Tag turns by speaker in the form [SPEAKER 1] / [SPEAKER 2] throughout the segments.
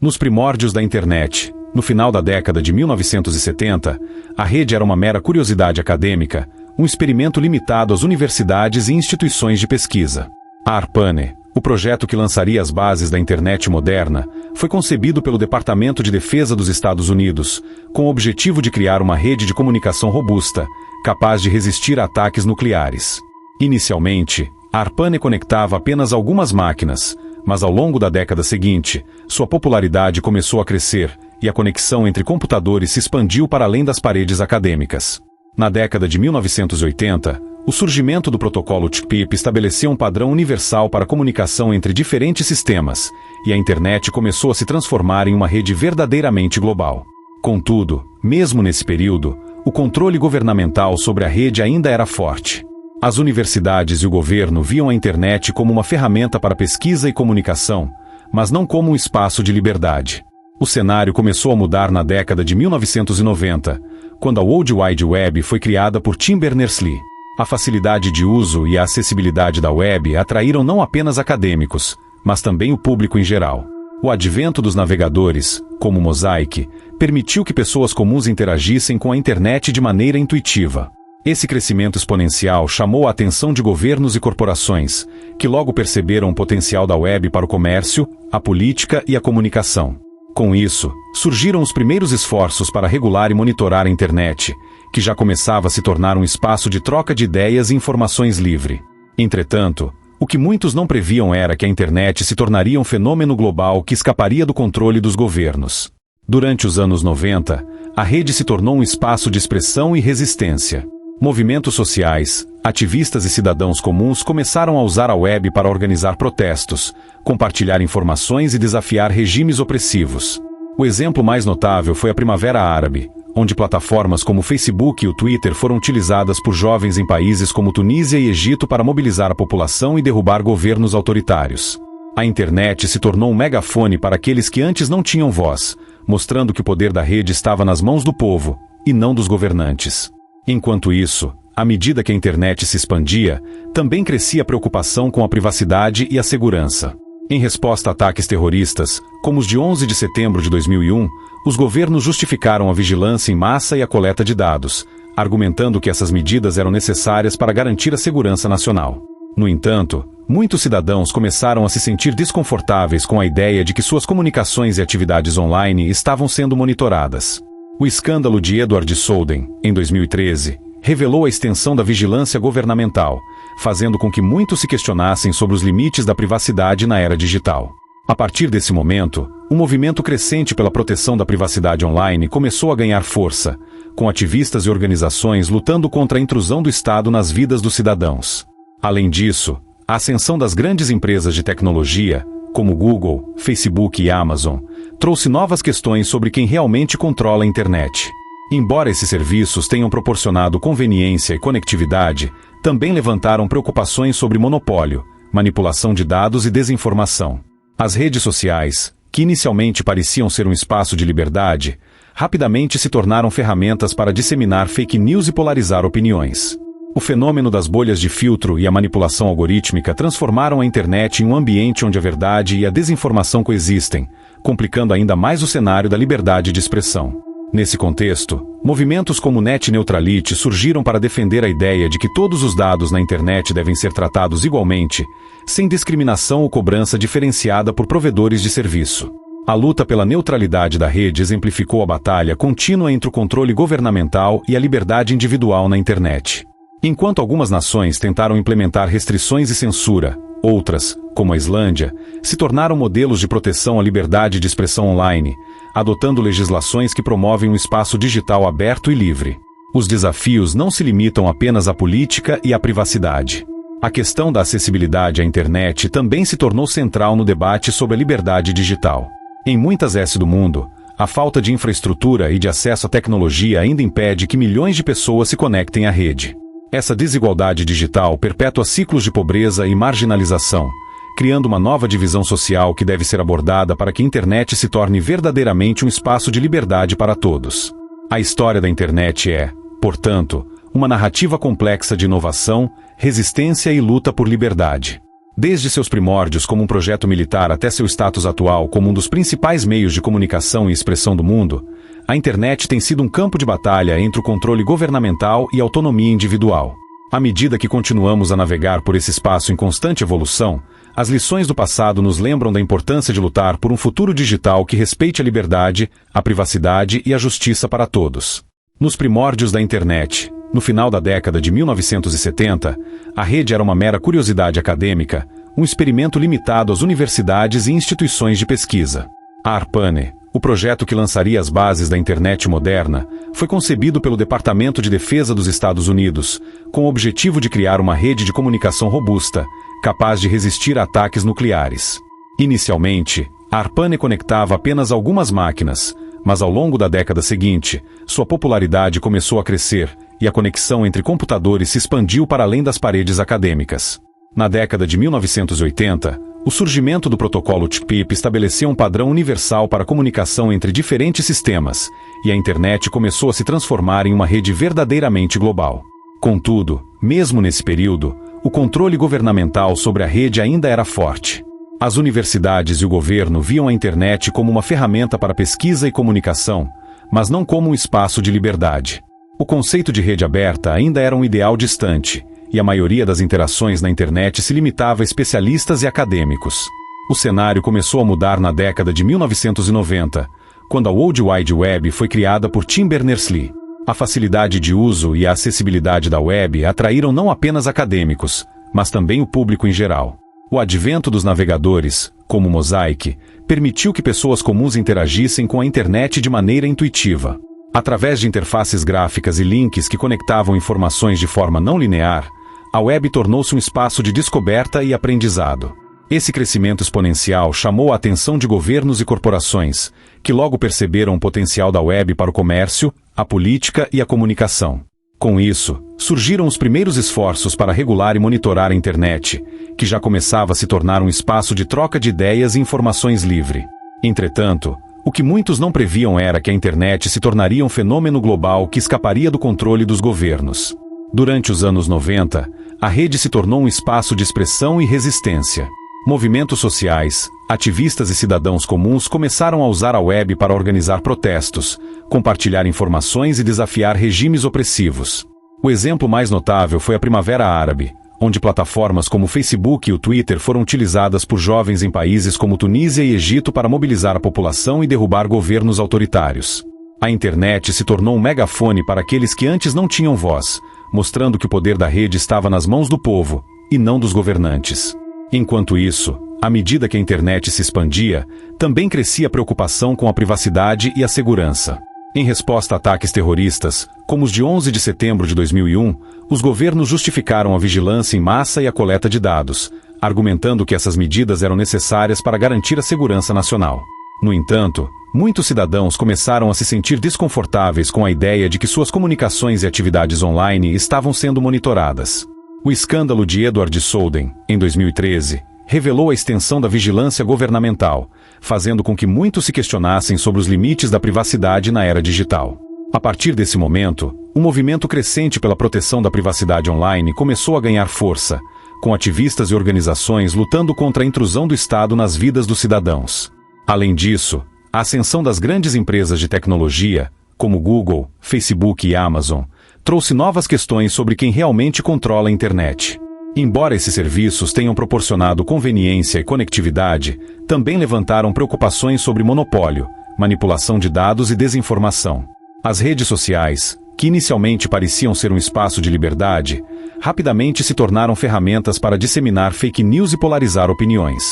[SPEAKER 1] Nos primórdios da internet, no final da década de 1970, a rede era uma mera curiosidade acadêmica, um experimento limitado às universidades e instituições de pesquisa. A ARPANE, o projeto que lançaria as bases da internet moderna, foi concebido pelo Departamento de Defesa dos Estados Unidos, com o objetivo de criar uma rede de comunicação robusta, capaz de resistir a ataques nucleares. Inicialmente, a ARPANE conectava apenas algumas máquinas, mas ao longo da década seguinte, sua popularidade começou a crescer e a conexão entre computadores se expandiu para além das paredes acadêmicas. Na década de 1980, o surgimento do protocolo TCP/IP estabeleceu um padrão universal para a comunicação entre diferentes sistemas, e a internet começou a se transformar em uma rede verdadeiramente global. Contudo, mesmo nesse período, o controle governamental sobre a rede ainda era forte. As universidades e o governo viam a internet como uma ferramenta para pesquisa e comunicação, mas não como um espaço de liberdade. O cenário começou a mudar na década de 1990, quando a World Wide Web foi criada por Tim Berners-Lee. A facilidade de uso e a acessibilidade da web atraíram não apenas acadêmicos, mas também o público em geral. O advento dos navegadores, como o Mosaic, permitiu que pessoas comuns interagissem com a internet de maneira intuitiva. Esse crescimento exponencial chamou a atenção de governos e corporações, que logo perceberam o potencial da web para o comércio, a política e a comunicação. Com isso, surgiram os primeiros esforços para regular e monitorar a internet, que já começava a se tornar um espaço de troca de ideias e informações livre. Entretanto, o que muitos não previam era que a internet se tornaria um fenômeno global que escaparia do controle dos governos. Durante os anos 90, a rede se tornou um espaço de expressão e resistência. Movimentos sociais, ativistas e cidadãos comuns começaram a usar a web para organizar protestos, compartilhar informações e desafiar regimes opressivos. O exemplo mais notável foi a Primavera Árabe, onde plataformas como o Facebook e o Twitter foram utilizadas por jovens em países como Tunísia e Egito para mobilizar a população e derrubar governos autoritários. A internet se tornou um megafone para aqueles que antes não tinham voz, mostrando que o poder da rede estava nas mãos do povo, e não dos governantes. Enquanto isso, à medida que a internet se expandia, também crescia a preocupação com a privacidade e a segurança. Em resposta a ataques terroristas, como os de 11 de setembro de 2001, os governos justificaram a vigilância em massa e a coleta de dados, argumentando que essas medidas eram necessárias para garantir a segurança nacional. No entanto, muitos cidadãos começaram a se sentir desconfortáveis com a ideia de que suas comunicações e atividades online estavam sendo monitoradas. O escândalo de Edward Snowden, em 2013, revelou a extensão da vigilância governamental, fazendo com que muitos se questionassem sobre os limites da privacidade na era digital. A partir desse momento, um movimento crescente pela proteção da privacidade online começou a ganhar força, com ativistas e organizações lutando contra a intrusão do Estado nas vidas dos cidadãos. Além disso, a ascensão das grandes empresas de tecnologia, como Google, Facebook e Amazon, trouxe novas questões sobre quem realmente controla a internet. Embora esses serviços tenham proporcionado conveniência e conectividade, também levantaram preocupações sobre monopólio, manipulação de dados e desinformação. As redes sociais, que inicialmente pareciam ser um espaço de liberdade, rapidamente se tornaram ferramentas para disseminar fake news e polarizar opiniões. O fenômeno das bolhas de filtro e a manipulação algorítmica transformaram a internet em um ambiente onde a verdade e a desinformação coexistem, complicando ainda mais o cenário da liberdade de expressão. Nesse contexto, movimentos como o Net Neutrality surgiram para defender a ideia de que todos os dados na internet devem ser tratados igualmente, sem discriminação ou cobrança diferenciada por provedores de serviço. A luta pela neutralidade da rede exemplificou a batalha contínua entre o controle governamental e a liberdade individual na internet. Enquanto algumas nações tentaram implementar restrições e censura, outras, como a Islândia, se tornaram modelos de proteção à liberdade de expressão online, adotando legislações que promovem um espaço digital aberto e livre. Os desafios não se limitam apenas à política e à privacidade. A questão da acessibilidade à internet também se tornou central no debate sobre a liberdade digital. Em muitas áreas do mundo, a falta de infraestrutura e de acesso à tecnologia ainda impede que milhões de pessoas se conectem à rede. Essa desigualdade digital perpetua ciclos de pobreza e marginalização, criando uma nova divisão social que deve ser abordada para que a internet se torne verdadeiramente um espaço de liberdade para todos. A história da internet é, portanto, uma narrativa complexa de inovação, resistência e luta por liberdade. Desde seus primórdios como um projeto militar até seu status atual como um dos principais meios de comunicação e expressão do mundo, a internet tem sido um campo de batalha entre o controle governamental e a autonomia individual. À medida que continuamos a navegar por esse espaço em constante evolução, as lições do passado nos lembram da importância de lutar por um futuro digital que respeite a liberdade, a privacidade e a justiça para todos. Nos primórdios da internet, no final da década de 1970, a rede era uma mera curiosidade acadêmica, um experimento limitado às universidades e instituições de pesquisa. A ARPANE, o projeto que lançaria as bases da internet moderna, foi concebido pelo Departamento de Defesa dos Estados Unidos, com o objetivo de criar uma rede de comunicação robusta, capaz de resistir a ataques nucleares. Inicialmente, a ARPANE conectava apenas algumas máquinas, mas ao longo da década seguinte, sua popularidade começou a crescer, e a conexão entre computadores se expandiu para além das paredes acadêmicas. Na década de 1980, o surgimento do protocolo TCP/IP estabeleceu um padrão universal para a comunicação entre diferentes sistemas, e a internet começou a se transformar em uma rede verdadeiramente global. Contudo, mesmo nesse período, o controle governamental sobre a rede ainda era forte. As universidades e o governo viam a internet como uma ferramenta para pesquisa e comunicação, mas não como um espaço de liberdade. O conceito de rede aberta ainda era um ideal distante, e a maioria das interações na internet se limitava a especialistas e acadêmicos. O cenário começou a mudar na década de 1990, quando a World Wide Web foi criada por Tim Berners-Lee. A facilidade de uso e a acessibilidade da web atraíram não apenas acadêmicos, mas também o público em geral. O advento dos navegadores, como o Mosaic, permitiu que pessoas comuns interagissem com a internet de maneira intuitiva. Através de interfaces gráficas e links que conectavam informações de forma não linear, a web tornou-se um espaço de descoberta e aprendizado. Esse crescimento exponencial chamou a atenção de governos e corporações, que logo perceberam o potencial da web para o comércio, a política e a comunicação. Com isso, surgiram os primeiros esforços para regular e monitorar a internet, que já começava a se tornar um espaço de troca de ideias e informações livre. Entretanto, o que muitos não previam era que a internet se tornaria um fenômeno global que escaparia do controle dos governos. Durante os anos 90, a rede se tornou um espaço de expressão e resistência. Movimentos sociais, ativistas e cidadãos comuns começaram a usar a web para organizar protestos, compartilhar informações e desafiar regimes opressivos. O exemplo mais notável foi a Primavera Árabe, onde plataformas como o Facebook e o Twitter foram utilizadas por jovens em países como Tunísia e Egito para mobilizar a população e derrubar governos autoritários. A internet se tornou um megafone para aqueles que antes não tinham voz, mostrando que o poder da rede estava nas mãos do povo, e não dos governantes. Enquanto isso, à medida que a internet se expandia, também crescia a preocupação com a privacidade e a segurança. Em resposta a ataques terroristas, como os de 11 de setembro de 2001, os governos justificaram a vigilância em massa e a coleta de dados, argumentando que essas medidas eram necessárias para garantir a segurança nacional. No entanto, muitos cidadãos começaram a se sentir desconfortáveis com a ideia de que suas comunicações e atividades online estavam sendo monitoradas. O escândalo de Edward Snowden, em 2013, revelou a extensão da vigilância governamental, fazendo com que muitos se questionassem sobre os limites da privacidade na era digital. A partir desse momento, um movimento crescente pela proteção da privacidade online começou a ganhar força, com ativistas e organizações lutando contra a intrusão do Estado nas vidas dos cidadãos. Além disso, a ascensão das grandes empresas de tecnologia, como Google, Facebook e Amazon, trouxe novas questões sobre quem realmente controla a internet. Embora esses serviços tenham proporcionado conveniência e conectividade, também levantaram preocupações sobre monopólio, manipulação de dados e desinformação. As redes sociais, que inicialmente pareciam ser um espaço de liberdade, rapidamente se tornaram ferramentas para disseminar fake news e polarizar opiniões.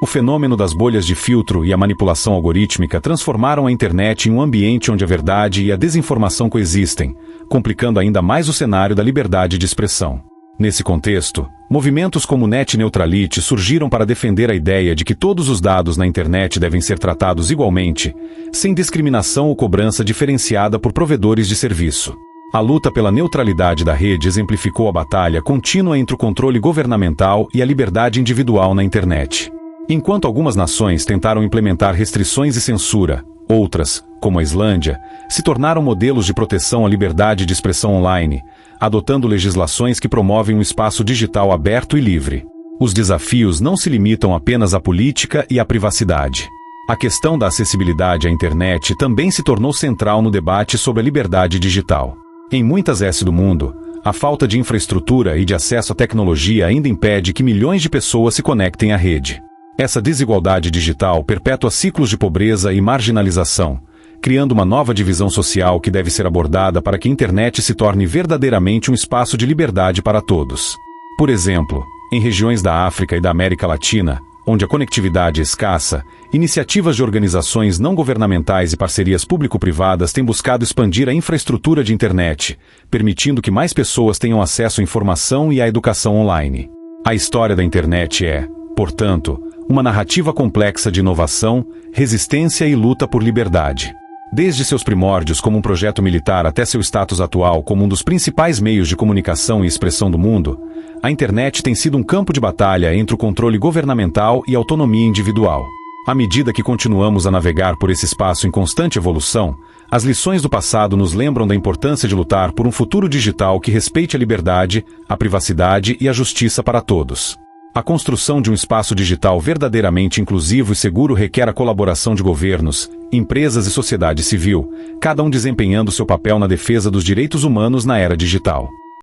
[SPEAKER 1] O fenômeno das bolhas de filtro e a manipulação algorítmica transformaram a internet em um ambiente onde a verdade e a desinformação coexistem, complicando ainda mais o cenário da liberdade de expressão. Nesse contexto, movimentos como Net Neutrality surgiram para defender a ideia de que todos os dados na internet devem ser tratados igualmente, sem discriminação ou cobrança diferenciada por provedores de serviço. A luta pela neutralidade da rede exemplificou a batalha contínua entre o controle governamental e a liberdade individual na internet. Enquanto algumas nações tentaram implementar restrições e censura, outras, como a Islândia, se tornaram modelos de proteção à liberdade de expressão online, adotando legislações que promovem um espaço digital aberto e livre. Os desafios não se limitam apenas à política e à privacidade. A questão da acessibilidade à internet também se tornou central no debate sobre a liberdade digital. Em muitas áreas do mundo, a falta de infraestrutura e de acesso à tecnologia ainda impede que milhões de pessoas se conectem à rede. Essa desigualdade digital perpetua ciclos de pobreza e marginalização, criando uma nova divisão social que deve ser abordada para que a internet se torne verdadeiramente um espaço de liberdade para todos. Por exemplo, em regiões da África e da América Latina, onde a conectividade é escassa, iniciativas de organizações não governamentais e parcerias público-privadas têm buscado expandir a infraestrutura de internet, permitindo que mais pessoas tenham acesso à informação e à educação online. A história da internet é, portanto, uma narrativa complexa de inovação, resistência e luta por liberdade. Desde seus primórdios como um projeto militar até seu status atual como um dos principais meios de comunicação e expressão do mundo, a internet tem sido um campo de batalha entre o controle governamental e a autonomia individual. À medida que continuamos a navegar por esse espaço em constante evolução, as lições do passado nos lembram da importância de lutar por um futuro digital que respeite a liberdade, a privacidade e a justiça para todos. A construção de um espaço digital verdadeiramente inclusivo e seguro requer a colaboração de governos, empresas e sociedade civil, cada um desempenhando seu papel na defesa dos direitos humanos na era digital.